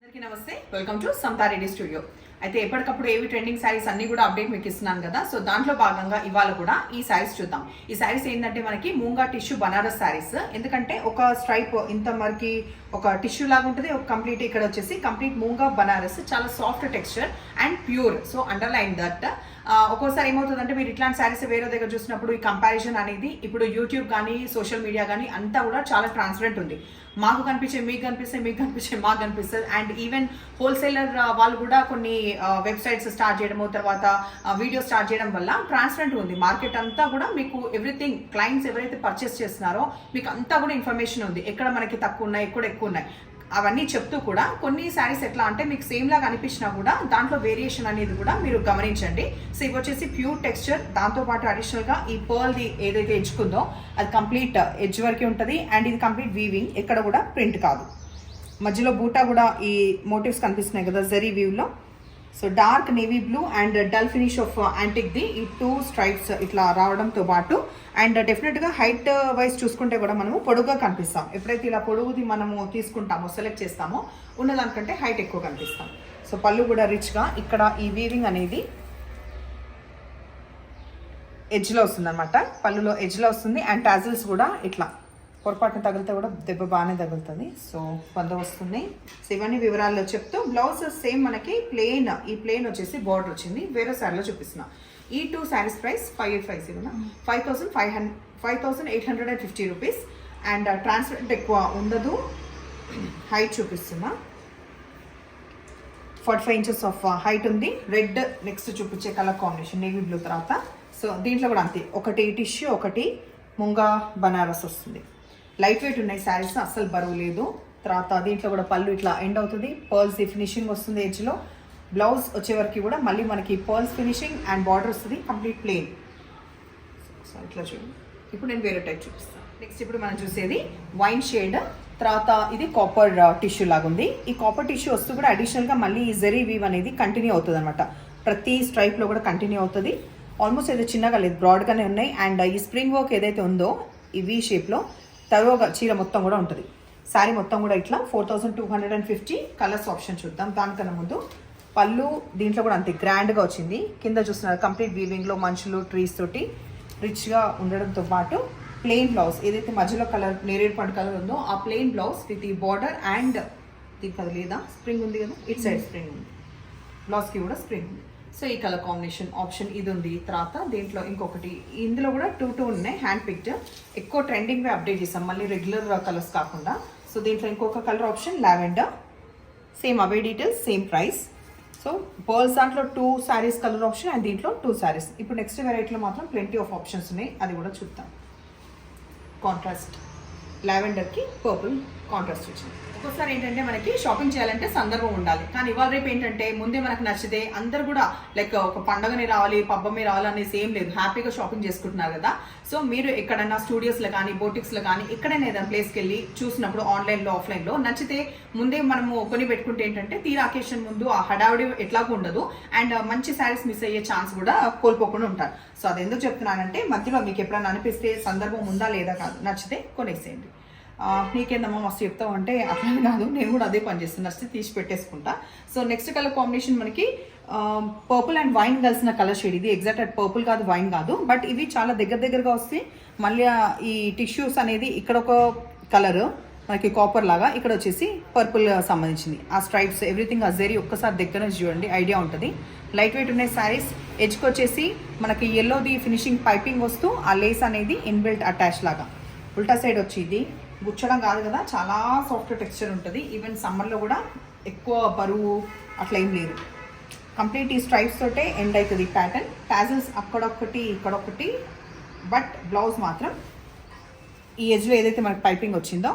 అందరికీ నమస్తే, welcome to Samata Reddy studio. అయితే ఎప్పటికప్పుడు ఏవి ట్రెండింగ్ శారీస్ అన్ని కూడా అప్డేట్ మీకు ఇస్తున్నాను కదా. సో దాంట్లో భాగంగా ఇవాళ కూడా ఈ శారీస్ చూద్దాం. ఈ శారీస్ ఏంటంటే మనకి మూంగా టిష్యూ బనారస్ శారీస్. ఎందుకంటే ఒక స్ట్రైప్ ఇంత మనకి ఒక టిష్యూ లాగా ఉంటుంది, ఒక కంప్లీట్ ఇక్కడ వచ్చేసి కంప్లీట్ మూంగా బనారస్, చాలా soft texture and pure. So underline that ఒక్కోసారి ఏమవుతుందంటే మీరు ఇట్లాంటి శారీస్ వేరే దగ్గర చూసినప్పుడు ఈ కంపారిజన్ అనేది ఇప్పుడు యూట్యూబ్ కానీ సోషల్ మీడియా కానీ అంతా కూడా చాలా ట్రాన్స్పరెంట్ ఉంది. మాకు కనిపించే మీకు కనిపిస్తే, మీకు కనిపించే మాకు కనిపిస్తుంది. అండ్ ఈవెన్ హోల్సేలర్ వాళ్ళు కూడా కొన్ని వెబ్సైట్స్ స్టార్ట్ చేయడము, తర్వాత వీడియో స్టార్ట్ చేయడం వల్ల ట్రాన్స్పరెంట్ ఉంది. మార్కెట్ అంతా కూడా మీకు ఎవ్రీథింగ్, క్లయింట్స్ ఎవరైతే పర్చేస్ చేస్తున్నారో మీకు అంతా కూడా ఇన్ఫర్మేషన్ ఉంది. ఎక్కడ మనకి తక్కువ ఉన్నాయి, ఎక్కడ ఎక్కువ ఉన్నాయి అవన్నీ చెప్తూ కూడా కొన్ని శారీస్ ఎట్లా అంటే మీకు సేమ్ లాగా అనిపించినా కూడా దాంట్లో వేరియేషన్ అనేది కూడా మీరు గమనించండి. సో ఇవి వచ్చేసి ప్యూర్ టెక్స్చర్, దాంతోపాటు అడిషనల్గా ఈ పర్ల్ది ఏదైతే ఎడ్జ్కుందో అది కంప్లీట్ ఎడ్జ్ వరకే ఉంటుంది. అండ్ ఇది కంప్లీట్ వీవింగ్, ఎక్కడ కూడా ప్రింట్ కాదు. మధ్యలో బూటా కూడా ఈ మోటివ్స్ కనిపిస్తున్నాయి కదా జరీ వీవ్లో. So dark navy blue and dull finish of యాంటిక్ది ఈ 2 స్ట్రైప్స్ ఇట్లా రావడంతో పాటు అండ్ డెఫినెట్గా హైట్ వైజ్ చూసుకుంటే కూడా మనము పొడుగుగా కనిపిస్తాం. ఎప్పుడైతే ఇలా పొడుగుది మనము తీసుకుంటామో, సెలెక్ట్ చేస్తామో ఉన్నదానికంటే హైట్ ఎక్కువ కనిపిస్తాం. సో పళ్ళు కూడా రిచ్గా, ఇక్కడ ఈ వీవింగ్ అనేది ఎడ్జ్లో వస్తుంది అనమాట. పళ్ళులో ఎడ్జ్లో వస్తుంది అండ్ టాజిల్స్ కూడా ఇట్లా పొరపాటున తగిలితే కూడా దెబ్బ బాగానే తగులుతుంది. సో పొంద వస్తుంది. సో ఇవన్నీ వివరాల్లో చెప్తూ బ్లౌజ్ సేమ్ మనకి ప్లెయిన్, ఈ ప్లెయిన్ వచ్చేసి బార్డర్ వచ్చింది. వేరే శారీలో చూపిస్తున్నా. ఈ 2 saris price 5850 rupees. And transparent ఎక్కువ ఉండదు. హైట్ చూపిస్తున్నా, 45 ఇంచెస్ ఆఫ్ హైట్ ఉంది. రెడ్ నెక్స్ట్ చూపించే కలర్ కాంబినేషన్ నేవీ బ్లూ. తర్వాత సో దీంట్లో కూడా అంతే, ఒకటి టిష్యూ, ఒకటి ముంగా బనారస్ వస్తుంది. లైట్ వెయిట్ ఉన్నాయి శారీస్, అస్సలు బరువు లేదు. తర్వాత దీంట్లో కూడా పళ్ళు ఇట్లా ఎండ్ అవుతుంది, పర్ల్స్ ఫినిషింగ్ వస్తుంది ఎడ్జ్లో. బ్లౌజ్ వచ్చే వరకు కూడా మళ్ళీ మనకి పర్ల్స్ ఫినిషింగ్ అండ్ బార్డర్ వస్తుంది, కంప్లీట్ ప్లెయిన్. సో ఇట్లా చూడండి. ఇప్పుడు నేను వేరే టైప్ చూపిస్తాను. నెక్స్ట్ ఇప్పుడు మనం చూసేది వైన్ షేడ్. తర్వాత ఇది కాపర్ టిష్యూ లాగా ఉంది. ఈ కాపర్ టిష్యూ వస్తూ కూడా అడిషనల్గా మళ్ళీ ఈ జరీ వీవ్ అనేది కంటిన్యూ అవుతుంది అనమాట. ప్రతి స్ట్రైప్లో కూడా కంటిన్యూ అవుతుంది. ఆల్మోస్ట్ ఏదో చిన్నగా లేదు, బ్రాడ్గానే ఉన్నాయి. అండ్ ఈ స్ప్రింగ్ వర్క్ ఏదైతే ఉందో ఈ వీ షేప్లో తరువుగా చీర మొత్తం కూడా ఉంటుంది. శారీ మొత్తం కూడా ఇట్లా 4250. కలర్స్ ఆప్షన్ చూద్దాం. దానికన్నా ముందు పళ్ళు దీంట్లో కూడా అంతే గ్రాండ్గా వచ్చింది. కింద చూస్తున్నారు కంప్లీట్ వీవింగ్లో మంచులు, ట్రీస్ తోటి రిచ్గా ఉండడంతో పాటు ప్లెయిన్ బ్లౌజ్ ఏదైతే మధ్యలో కలర్ నేరేడు పండు కలర్ ఉందో ఆ ప్లెయిన్ బ్లౌజ్ విత్ ఈ బార్డర్. అండ్ దీనికి అది లేదా స్ప్రింగ్ ఉంది కదా, ఇట్ సైడ్ స్ప్రింగ్ ఉంది, బ్లౌజ్కి కూడా స్ప్రింగ్ ఉంది. సో ఈ కలర్ కాంబినేషన్ ఆప్షన్ ఇది ఉంది. తర్వాత దీంట్లో ఇంకొకటి, ఇందులో కూడా 2 ఉన్నాయి హ్యాండ్ పిక్డ్. ఎక్కువ ట్రెండింగ్గా అప్డేట్ చేసాం, మళ్ళీ రెగ్యులర్ కలర్స్ కాకుండా. సో దీంట్లో ఇంకొక కలర్ ఆప్షన్ లావెండర్, సేమ్ అవే details, same price. So pearls దాంట్లో 2 శారీస్ కలర్ ఆప్షన్ అండ్ దీంట్లో 2 శారీస్. ఇప్పుడు నెక్స్ట్ వెరైటీలో మాత్రం ప్లెంటీ ఆఫ్ ఆప్షన్స్ ఉన్నాయి, అది కూడా చూద్దాం. కాంట్రాస్ట్ లావెండర్కి పర్పుల్ కాంట్రాస్ట్ వచ్చింది. ఒక్కోసారి ఏంటంటే మనకి షాపింగ్ చేయాలంటే సందర్భం ఉండాలి, కానీ ఇవాళ రేపు ఏంటంటే ముందే మనకు నచ్చితే అందరు కూడా లైక్ ఒక పండగని రావాలి, పబ్బమే రావాలి అనేసి ఏం లేదు, హ్యాపీగా షాపింగ్ చేసుకుంటున్నారు కదా. సో మీరు ఎక్కడైనా స్టూడియోస్లో కానీ బోటిక్స్లో కానీ ఎక్కడైనా ఏదైనా ప్లేస్కి వెళ్ళి చూసినప్పుడు ఆన్లైన్లో ఆఫ్లైన్లో నచ్చితే ముందే మనము కొని పెట్టుకుంటే ఏంటంటే తీరా అకేషన్ ముందు ఆ హడావుడి ఎట్లాగూ ఉండదు. అండ్ మంచి శారీస్ మిస్ అయ్యే ఛాన్స్ కూడా కోల్పోకుండా ఉంటారు. సో అది ఎందుకు చెప్తున్నానంటే మధ్యలో మీకు ఎప్పుడైనా అనిపిస్తే సందర్భం ఉందా లేదా కాదు, నచ్చితే కొనేసేయండి. నీకేందమ్మా మస్తు చెప్తావు అంటే అట్లా కాదు, నేను కూడా అదే పని చేస్తాను, నచ్చితే తీసి పెట్టేసుకుంటా. సో నెక్స్ట్ కలర్ కాంబినేషన్ మనకి పర్పుల్ అండ్ వైన్ కలిసిన కలర్ షేడ్. ఇది ఎగ్జాక్ట్ అట్ పర్పుల్ కాదు, వైన్ కాదు, బట్ ఇవి చాలా దగ్గరగా వస్తాయి. మళ్ళీ ఈ టిష్యూస్ అనేది ఇక్కడ ఒక కలర్ మనకి కాపర్ లాగా, ఇక్కడ వచ్చేసి పర్పుల్ సంబంధించింది. ఆ స్ట్రైప్స్ ఎవ్రీథింగ్ ఆ జరీ ఒక్కసారి దగ్గర నుంచి చూడండి, ఐడియా ఉంటుంది. లైట్ వెయిట్ ఉన్నాయి శారీస్. ఎడ్జ్కి వచ్చేసి మనకి ఎల్లోది ఫినిషింగ్ పైపింగ్ వస్తూ ఆ లేస్ అనేది ఇన్బిల్ట్ అటాచ్ లాగా. ఉల్టా సైడ్ వచ్చి ఇది గుచ్చడం కాదు కదా, చాలా సాఫ్ట్ టెక్స్చర్ ఉంటుంది. ఈవెన్ సమ్మర్లో కూడా ఎక్కువ బరువు అట్లా ఏం లేదు. కంప్లీట్ ఈ స్ట్రైప్స్ తోటే ఎండ్ అవుతుంది ఈ ప్యాటర్న్. టాజిల్స్ అక్కడొక్కటి ఇక్కడొకటి, బట్ బ్లౌజ్ మాత్రం ఈ ఎడ్జ్లో ఏదైతే మనకి పైపింగ్ వచ్చిందో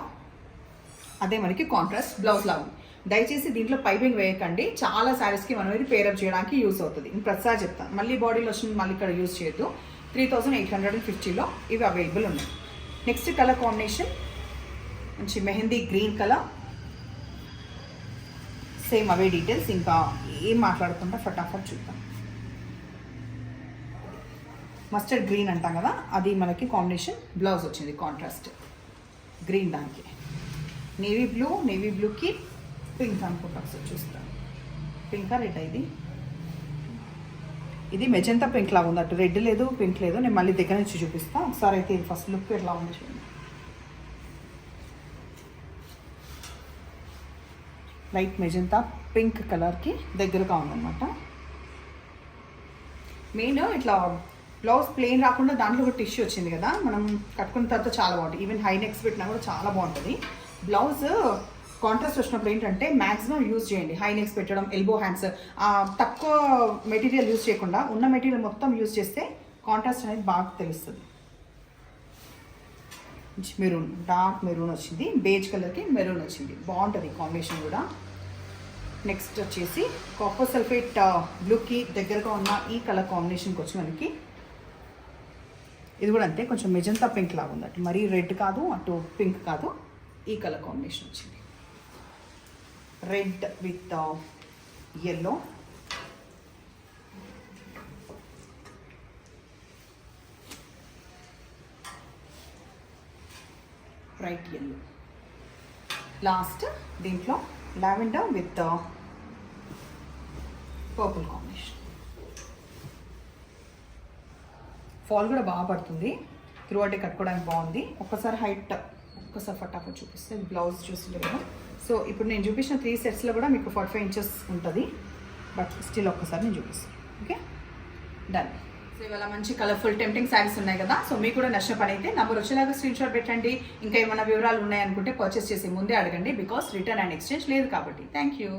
అదే మనకి కాంట్రాస్ట్ బ్లౌజ్ లాగా. దయచేసి దీంట్లో పైపింగ్ వేయకండి, చాలా శారీస్కి మనం ఇది పేరప్ చేయడానికి యూస్ అవుతుంది. నేను ప్రతిసారి చెప్తాను, మళ్ళీ బాడీలో వచ్చింది మళ్ళీ ఇక్కడ యూస్ చేయొద్దు. 3850లో ఇవి అవైలబుల్ ఉన్నాయి. నెక్స్ట్ కలర్ కాంబినేషన్ మంచి మెహందీ గ్రీన్ కలర్, సేమ్ అవే డీటెయిల్స్. ఇంకా ఏం మాట్లాడకుండా ఫటాఫట్ చూద్దాం. మస్టర్డ్ గ్రీన్ అంటాం కదా, అది మనకి కాంబినేషన్ బ్లౌజ్ వచ్చింది కాంట్రాస్ట్ గ్రీన్. దానికి నేవీ బ్లూకి పింక్ అనుకుంటా ఒకసారి చూస్తాను. పింకా రెడ్ ఇది మెజంతా పింక్ లాగా ఉంది. అటు రెడ్ లేదు, పింక్ లేదు. నేను మళ్ళీ దగ్గర నుంచి చూపిస్తాను ఒకసారి. అయితే ఇది ఫస్ట్ లుక్ ఎట్లా ఉంది చూడండి. లైట్ మెజంతా పింక్ కలర్కి దగ్గరగా ఉందన్నమాట. మెయిన్ ఇట్లా బ్లౌజ్ ప్లెయిన్ రాకుండా దాంట్లో ఒక టిష్యూ వచ్చింది కదా, మనం కట్టుకున్న తర్వాత చాలా బాగుంటుంది. ఈవెన్ హై నెక్స్ పెట్టినా కూడా చాలా బాగుంటుంది. బ్లౌజ్ కాంట్రాస్ట్ వచ్చినప్పుడు ఏంటంటే మ్యాక్సిమం యూజ్ చేయండి. హై నెక్స్ పెట్టడం, ఎల్బో హ్యాండ్స్, తక్కువ మెటీరియల్ యూజ్ చేయకుండా ఉన్న మెటీరియల్ మొత్తం యూజ్ చేస్తే కాంట్రాస్ట్ అనేది బాగా తెలుస్తుంది. మెరూన్, డార్క్ మెరూన్ వచ్చింది, బేజ్ కలర్కి మెరూన్ వచ్చింది, బాగుంటుంది కాంబినేషన్ కూడా. నెక్స్ట్ వచ్చేసి కాపర్ సల్ఫేట్ బ్లూకి దగ్గరగా ఉన్న ఈ కలర్ కాంబినేషన్కి వచ్చి మనకి ఇది కూడా అంతే, కొంచెం మెజంతా పింక్ లాగా ఉంది. అటు మరీ రెడ్ కాదు, అటు పింక్ కాదు, ఈ కలర్ కాంబినేషన్ వచ్చింది. Red with yellow, bright yellow. Last దీంట్లో lavender with purple combination. Fall కూడా బాగా పడుతుంది, త్రూ అవుట్ కట్టుకోవడానికి బాగుంది. ఒక్కసారి హైట్ ఒక్కసారి ఫటాఫట్ చూపిస్తే బ్లౌజ్ చూస్తుంటే కదా. సో ఇప్పుడు నేను చూపించిన 3 సెట్స్లో కూడా మీకు 45 ఇంచెస్ ఉంటుంది, బట్ స్టిల్ ఒక్కసారి నేను చూపిస్తాను. Okay, done. సో ఇవాళ మంచి కలర్ఫుల్ టెంప్టింగ్ శారీస్ ఉన్నాయి కదా. సో మీకు కూడా నచ్చిన పని అయితే నంబర్ వచ్చేలాగా స్క్రీన్ షాట్ పెట్టండి. ఇంకా ఏమైనా వివరాలు ఉన్నాయనుకుంటే పర్చేస్ చేసి ముందే అడగండి, బికాస్ రిటర్న్ అండ్ ఎక్స్చేంజ్ లేదు కాబట్టి. Thank you.